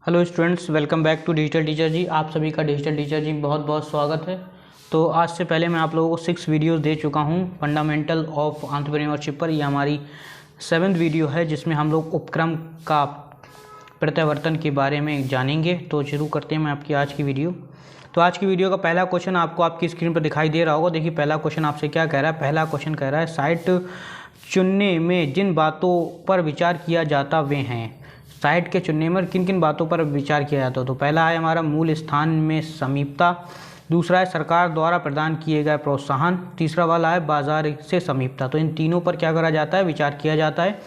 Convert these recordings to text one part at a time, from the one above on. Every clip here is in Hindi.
Hello students, welcome back to Digital Teacher ji. आप सभी का डिजिटल टीचर जी बहुत बहुत स्वागत है। तो आज से पहले मैं आप लोगों को 6 वीडियोस दे चुका हूं फंडामेंटल ऑफ एंटरप्रेन्योरशिप पर। ये हमारी 7th वीडियो है जिसमें हम लोग उपक्रम का प्रत्यावर्तन के बारे में जानेंगे। तो शुरू करते हैं मैं आपकी आज की वीडियो। तो आज की वीडियो का पहला क्वेश्चन आपको आपकी स्क्रीन पर दिखाई दे रहा होगा। देखिए पहला क्वेश्चन आपसे क्या कह रहा है। पहला क्वेश्चन कह रहा है साइट चुनने में जिन बातों पर विचार किया जाता वे हैं। साइट के चुनने में किन किन बातों पर विचार किया जाता है। तो पहला है हमारा मूल स्थान में समीपता, दूसरा है सरकार द्वारा प्रदान किए गए प्रोत्साहन, तीसरा वाला है बाजार से समीपता। तो इन तीनों पर क्या करा जाता है, विचार किया जाता है।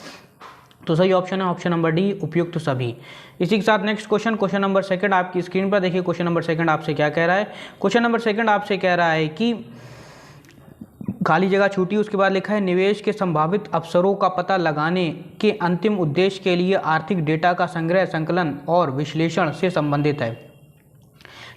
तो सही ऑप्शन है ऑप्शन नंबर डी, उपयुक्त सभी। इसी के साथ नेक्स्ट क्वेश्चन नंबर सेकंड आपकी स्क्रीन पर देखिए। क्वेश्चन नंबर सेकंड आपसे क्या कह रहा है। क्वेश्चन नंबर सेकंड आपसे कह रहा है कि खाली जगह छूटी, उसके बाद लिखा है निवेश के संभावित अवसरों का पता लगाने के अंतिम उद्देश्य के लिए आर्थिक डेटा का संग्रह, संकलन और विश्लेषण से संबंधित है।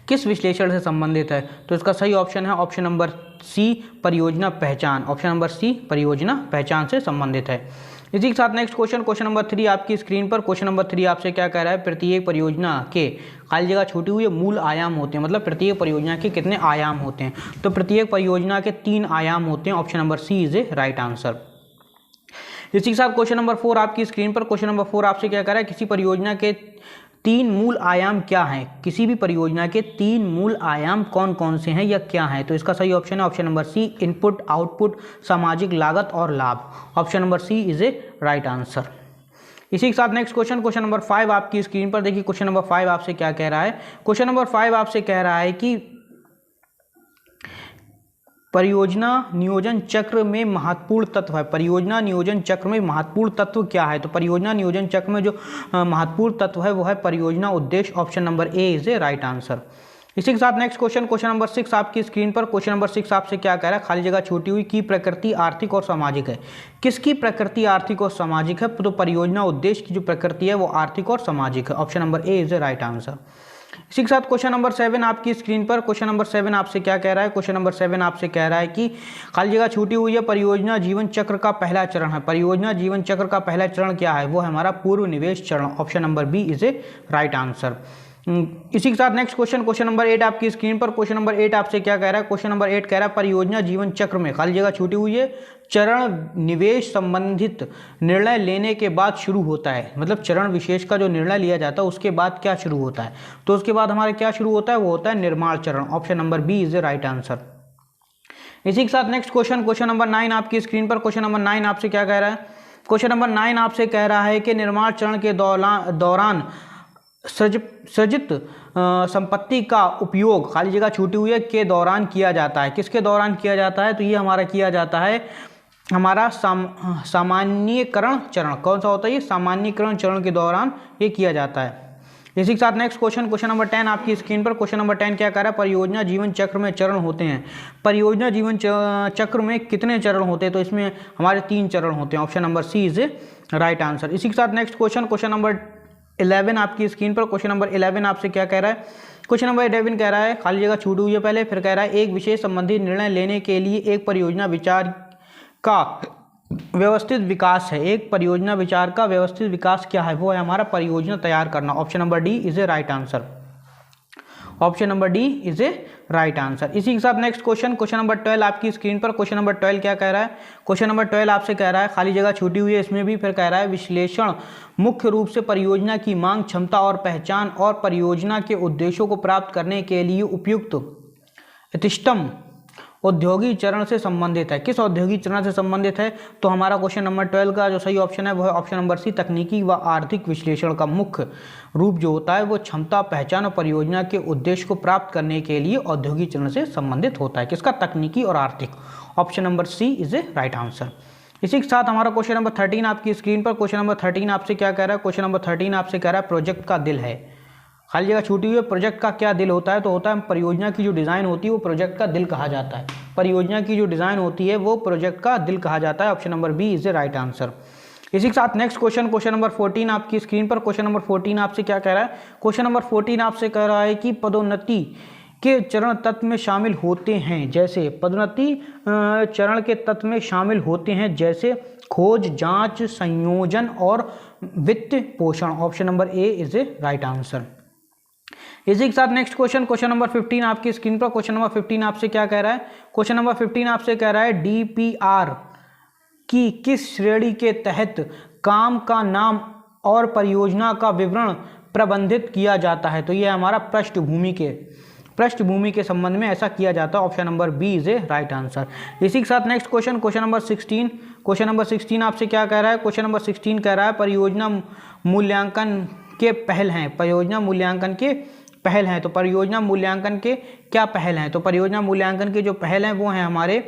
किस विश्लेषण से संबंधित है। तो इसका सही ऑप्शन है ऑप्शन नंबर सी, परियोजना पहचान। ऑप्शन नंबर सी, परियोजना पहचान से संबंधित है। इसी के साथ नेक्स्ट क्वेश्चन नंबर 3 आपकी स्क्रीन पर। क्वेश्चन नंबर 3 आपसे क्या कह रहा है। प्रत्येक परियोजना के खाली जगह छूटी हुई मूल आयाम होते हैं, मतलब प्रत्येक परियोजना के कितने आयाम होते हैं। तो प्रत्येक परियोजना के 3 आयाम होते हैं। Option number C is a right answer. इसी के साथ क्वेश्चन नंबर 4 आपकी स्क्रीन पर। क्वेश्चन नंबर 4 आपसे क्या कह रहा है। किसी परियोजना के 3 मूल आयाम क्या हैं। किसी भी परियोजना के 3 मूल आयाम कौन कौन से हैं या क्या हैं। तो इसका सही ऑप्शन है option number C, input, output, सामाजिक लागत और लाभ। Option number C is a right answer. इसी के साथ नेक्स्ट क्वेश्चन नंबर 5 आपकी स्क्रीन पर देखिए। क्वेश्चन नंबर 5 आपसे क्या कह रहा है। क्वेश्चन नंबर 5 आपसे कह रहा है कि परियोजना नियोजन चक्र में महत्वपूर्ण तत्व है। परियोजना नियोजन चक्र में महत्वपूर्ण तत्व क्या है। तो परियोजना नियोजन चक्र में जो महत्वपूर्ण तत्व है वो है परियोजना उद्देश्य। Option number A is a right answer. इसी के साथ नेक्स्ट क्वेश्चन नंबर 6 आपकी स्क्रीन पर। क्वेश्चन नंबर 6 आपसे क्या कह रहा है। खाली जगह छूटी हुई की प्रकृति आर्थिक और सामाजिक है। किसकी प्रकृति आर्थिक और सामाजिक है। तो परियोजना उद्देश्य की जो प्रकृति है वो आर्थिक और सामाजिक है। Option number A is a right answer. इसी के साथ क्वेश्चन नंबर 7 आपकी स्क्रीन पर। क्वेश्चन नंबर 7 आपसे क्या कह रहा है। क्वेश्चन नंबर 7 आपसे कह रहा है कि खाली जगह छूटी हुई है परियोजना जीवन चक्र का पहला चरण है। परियोजना जीवन चक्र का पहला चरण क्या है, वो है हमारा पूर्व निवेश चरण। Option number B is a right answer. इसी के साथ नेक्स्ट क्वेश्चन नंबर 8 आपकी स्क्रीन पर। क्वेश्चन नंबर 8 आपसे क्या कह रहा है। क्वेश्चन नंबर 8 कह रहा है परियोजना जीवन चक्र में खाली जगह छूटी हुई है चरण निवेश संबंधित निर्णय लेने के बाद शुरू होता है। मतलब चरण विशेष का जो निर्णय लिया जाता है उसके बाद क्या शुरू होता है। तो उसके बाद हमारे क्या शुरू होता है, वो होता है निर्माण चरण। Option number B is a right answer. इसी के साथ नेक्स्ट क्वेश्चन नंबर 9 आपकी स्क्रीन पर। क्वेश्चन नंबर 9 आपसे क्या कह रहा है। क्वेश्चन नंबर 9 आपसे कह रहा है कि निर्माण चरण के दौरान सृजित संपत्ति का उपयोग खाली जगह छूटी हुई है के दौरान किया जाता है। किसके दौरान किया जाता है। तो ये हमारा किया जाता है हमारा सामान्यीकरण चरण। कौन सा होता है ये, सामान्यीकरण चरण के दौरान ये किया जाता है। इसी के साथ नेक्स्ट क्वेश्चन नंबर 10 आपकी स्क्रीन पर। क्वेश्चन नंबर 10 क्या कह रहा है। परियोजना जीवन चक्र में चरण होते हैं। परियोजना जीवन चक्र में कितने चरण होते हैं। तो इसमें हमारे 3 चरण होते हैं। Option number C is a right answer. इसी के साथ नेक्स्ट क्वेश्चन नंबर 11 आपकी स्क्रीन पर। क्वेश्चन नंबर 11 आपसे क्या कह रहा है। क्वेश्चन नंबर 11 कह रहा है खाली जगह छूटी हुई है पहले, फिर कह रहा है एक विशेष संबंधी निर्णय लेने के लिए एक परियोजना विचार का व्यवस्थित विकास है। एक परियोजना विचार का व्यवस्थित विकास क्या है, वो है हमारा परियोजना तैयार करना। Option number D is a right answer. Option number D is a right answer. इसी के साथ नेक्स्ट क्वेश्चन नंबर 12 आपकी स्क्रीन पर। क्वेश्चन नंबर 12 क्या कह रहा है। क्वेश्चन नंबर 12 आपसे कह रहा है खाली जगह छूटी हुई है इसमें भी, फिर कह रहा है विश्लेषण मुख्य रूप से परियोजना की मांग, क्षमता और पहचान और परियोजना के उद्देश्यों को प्राप्त करने के लिए उपयुक्त इष्टतम औद्योगिक चरण से संबंधित है। किस औद्योगिक चरण से संबंधित है। तो हमारा क्वेश्चन नंबर 12 का जो सही ऑप्शन है वो है ऑप्शन नंबर सी, तकनीकी व आर्थिक विश्लेषण का मुख्य रूप जो होता है वो क्षमता, पहचान और परियोजना के उद्देश्य को प्राप्त करने के लिए औद्योगिक चरण से संबंधित होता है। किसका, तकनीकी और आर्थिक। Option number C is a right answer. इसी के साथ हमारा क्वेश्चन नंबर 13 आपकी स्क्रीन पर। क्वेश्चन नंबर 13 आपसे क्या कह रहा है। क्वेश्चन नंबर 13 आपसे कह रहा है प्रोजेक्ट का दिल है। खाली जगह छूटी हुई है प्रोजेक्ट का क्या दिल होता है। तो होता है परियोजना की जो डिज़ाइन होती है वो प्रोजेक्ट का दिल कहा जाता है। परियोजना की जो डिज़ाइन होती है वो प्रोजेक्ट का दिल कहा जाता है। Option number B is a right answer. इसी के साथ नेक्स्ट क्वेश्चन नंबर 14 आपकी स्क्रीन पर। क्वेश्चन नंबर 14 आपसे क्या कह रहा है। क्वेश्चन नंबर 14 आपसे कह रहा है कि पदोन्नति के चरण तत्व में शामिल होते हैं, जैसे पदोन्नति चरण के तत्व में शामिल होते हैं, जैसे खोज, जांच, संयोजन और वित्त पोषण। Option number A is a right answer. इसी के साथ नेक्स्ट क्वेश्चन नंबर 15 आपकी स्क्रीन पर। क्वेश्चन नंबर 15 आपसे क्या कह रहा है? क्वेश्चन नंबर 15 आपसे कह रहा है डीपीआर की किस श्रेणी के तहत काम का नाम और परियोजना का विवरण प्रबंधित किया जाता है? तो ये हमारा पृष्ठभूमि के संबंध में ऐसा किया जाता है। Option number B is a right answer. इसी के साथ next question number 16। Question number 16 आपसे क्या कह रहा है? क्वेश्चन नंबर 16 कह रहा है परियोजना मूल्यांकन के पहल हैं। परियोजना मूल्यांकन के पहल हैं। तो परियोजना मूल्यांकन के क्या पहल हैं? तो परियोजना मूल्यांकन के जो पहल हैं वो हैं हमारे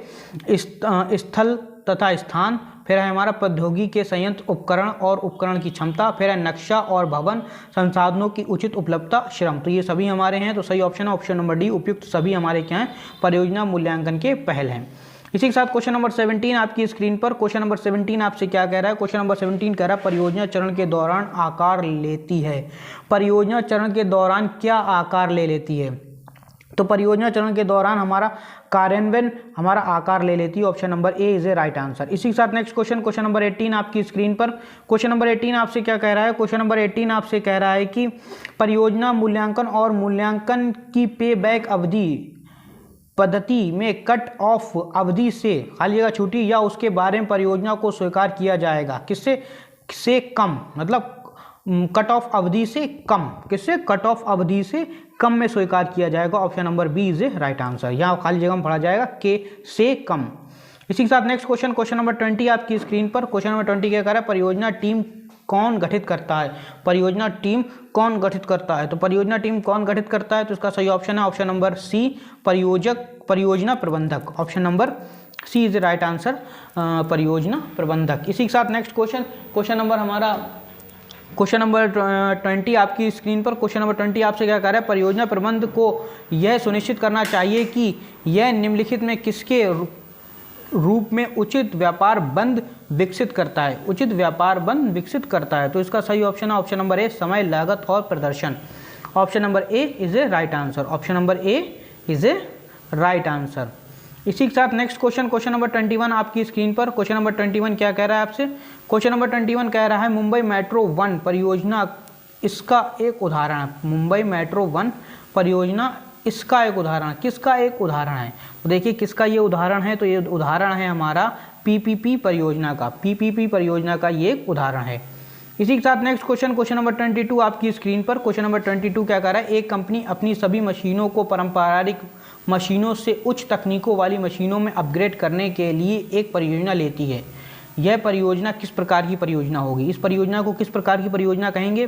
स्थल तथा स्थान, फिर है हमारा प्रौद्योगिकी के संयंत्र, उपकरण और उपकरण की क्षमता, फिर है नक्शा और भवन, संसाधनों की उचित उपलब्धता, श्रम। तो ये सभी हमारे हैं। तो सही ऑप्शन है ऑप्शन नंबर डी, उपयुक्त सभी हमारे क्या हैं? परियोजना मूल्यांकन के पहल हैं। इसी के साथ क्वेश्चन नंबर 17 आपकी स्क्रीन पर। क्वेश्चन नंबर 17 आपसे क्या कह रहा है? क्वेश्चन नंबर 17 कह रहा है परियोजना चरण के दौरान आकार लेती है। परियोजना चरण के दौरान क्या आकार ले लेती है? तो परियोजना चरण के दौरान हमारा कार्यान्वयन हमारा आकार ले लेती है। Option number A is a right answer. इसी के साथ नेक्स्ट क्वेश्चन नंबर 18 आपकी स्क्रीन पर। क्वेश्चन नंबर 18 आपसे क्या कह रहा है? क्वेश्चन नंबर 18 आपसे कह रहा है कि परियोजना मूल्यांकन और मूल्यांकन की पे बैक अवधि पद्धति में कट ऑफ अवधि से खाली जगह छूटी या उसके बारे में परियोजना को स्वीकार किया जाएगा। किससे से कम, मतलब कट ऑफ अवधि से कम, किससे? कट ऑफ अवधि से कम में स्वीकार किया जाएगा। Option number B is a right answer. यहाँ खाली जगह में पढ़ा जाएगा के से कम। इसी के साथ नेक्स्ट क्वेश्चन नंबर 20 आपकी स्क्रीन पर। क्वेश्चन नंबर 20 क्या कह रहा है? परियोजना टीम कौन गठित करता है? परियोजना टीम कौन गठित करता है? तो परियोजना टीम कौन गठित करता है? तो इसका सही ऑप्शन है ऑप्शन नंबर सी, परियोजना प्रबंधक। Option number C is right answer, परियोजना प्रबंधक। इसी के साथ नेक्स्ट क्वेश्चन नंबर हमारा क्वेश्चन नंबर 20 आपकी स्क्रीन पर। क्वेश्चन नंबर 20 आपसे क्या कह रहा है? परियोजना प्रबंधक को यह सुनिश्चित करना चाहिए कि यह निम्नलिखित में किसके रूप में उचित व्यापार बंद विकसित करता है? उचित व्यापार बंद विकसित करता है। तो इसका सही ऑप्शन है ऑप्शन नंबर ए, समय, लागत और प्रदर्शन। Option number A is a right answer. Option number A is a right answer. इसी के साथ नेक्स्ट क्वेश्चन नंबर 21 आपकी स्क्रीन पर। क्वेश्चन नंबर 21 क्या कह रहा है आपसे? क्वेश्चन नंबर 21 कह रहा है मुंबई मेट्रो 1 परियोजना इसका एक उदाहरण है। मुंबई मेट्रो 1 परियोजना इसका एक उदाहरण, किसका एक उदाहरण है? तो देखिए किसका ये उदाहरण है? तो ये उदाहरण है हमारा पीपीपी परियोजना का। पीपीपी परियोजना का ये एक उदाहरण है। इसी के साथ नेक्स्ट क्वेश्चन नंबर 22 आपकी स्क्रीन पर। क्वेश्चन नंबर 22 क्या कह रहा है? एक कंपनी अपनी सभी मशीनों को पारंपरिक मशीनों से उच्च तकनीकों वाली मशीनों में अपग्रेड करने के लिए एक परियोजना लेती है। यह परियोजना किस प्रकार की परियोजना होगी? इस परियोजना को किस प्रकार की परियोजना कहेंगे?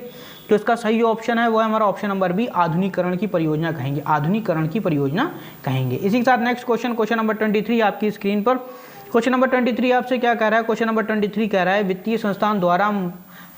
तो इसका सही ऑप्शन है वो है हमारा ऑप्शन नंबर बी, आधुनिकीकरण की परियोजना कहेंगे। आधुनिकीकरण की परियोजना कहेंगे। इसी के साथ नेक्स्ट क्वेश्चन नंबर 23 आपकी स्क्रीन पर। क्वेश्चन नंबर 23 आपसे क्या कह रहा है? क्वेश्चन नंबर 23 कह रहा है वित्तीय संस्थान द्वारा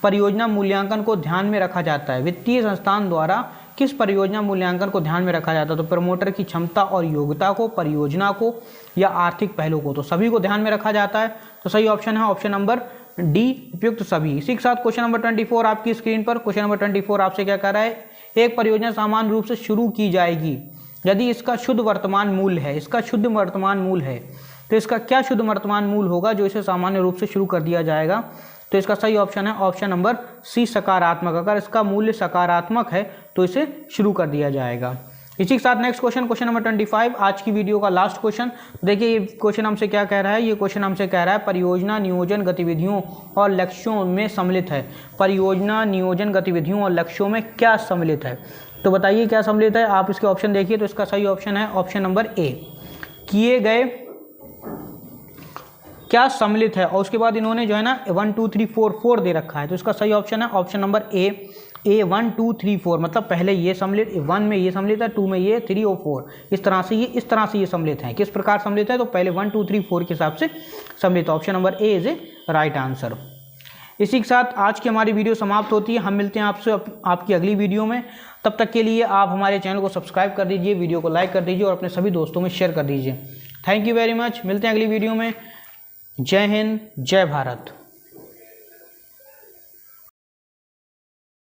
परियोजना मूल्यांकन को ध्यान में रखा जाता है। वित्तीय संस्थान द्वारा किस परियोजना मूल्यांकन को ध्यान में रखा जाता है? तो प्रमोटर की क्षमता और योग्यता को, परियोजना को या आर्थिक पहलू को? तो सभी को ध्यान में रखा जाता है। तो सही ऑप्शन है ऑप्शन नंबर डी, उपयुक्त सभी। इसी के साथ क्वेश्चन नंबर 24 आपकी स्क्रीन पर। क्वेश्चन नंबर 24 आपसे क्या कह रहा है? एक परियोजना सामान्य रूप से शुरू की जाएगी यदि इसका शुद्ध वर्तमान मूल्य है। इसका शुद्ध वर्तमान मूल्य है तो इसका क्या शुद्ध वर्तमान मूल्य होगा जो इसे सामान्य रूप से शुरू कर दिया जाएगा? तो इसका सही ऑप्शन है ऑप्शन नंबर सी, सकारात्मक। अगर इसका मूल्य सकारात्मक है तो इसे शुरू कर दिया जाएगा। इसी के साथ नेक्स्ट क्वेश्चन नंबर 25 आज की वीडियो का लास्ट क्वेश्चन। देखिए ये क्वेश्चन हमसे क्या कह रहा है? ये क्वेश्चन हमसे कह रहा है परियोजना नियोजन गतिविधियों और लक्ष्यों में सम्मिलित है। परियोजना नियोजन गतिविधियों और लक्ष्यों में क्या सम्मिलित है? तो बताइए क्या सम्मिलित है? आप इसके ऑप्शन देखिए। तो इसका सही ऑप्शन है ऑप्शन नंबर ए, किए गए क्या सम्मिलित है। और उसके बाद इन्होंने जो है ना 1 2 3 4 दे रखा है। तो इसका सही ऑप्शन है ऑप्शन नंबर ए 1 2 3 4, मतलब पहले ये सम्मिलित, 1 में ये सम्मिलित है, 2 में ये, 3 और 4 इस तरह से ये सम्मिलित हैं। किस प्रकार सम्मिलित है? तो पहले 1 2 3 4 के हिसाब से सम्मिलित। Option number A is a right answer. इसी के साथ आज की हमारी वीडियो समाप्त होती है। हम मिलते हैं आपसे आपकी अगली वीडियो में। तब तक के लिए आप हमारे चैनल को सब्सक्राइब कर दीजिए, वीडियो को लाइक कर दीजिए और अपने सभी दोस्तों में शेयर कर दीजिए। Thank you very much. मिलते हैं अगली वीडियो में। जय हिंद, जय भारत।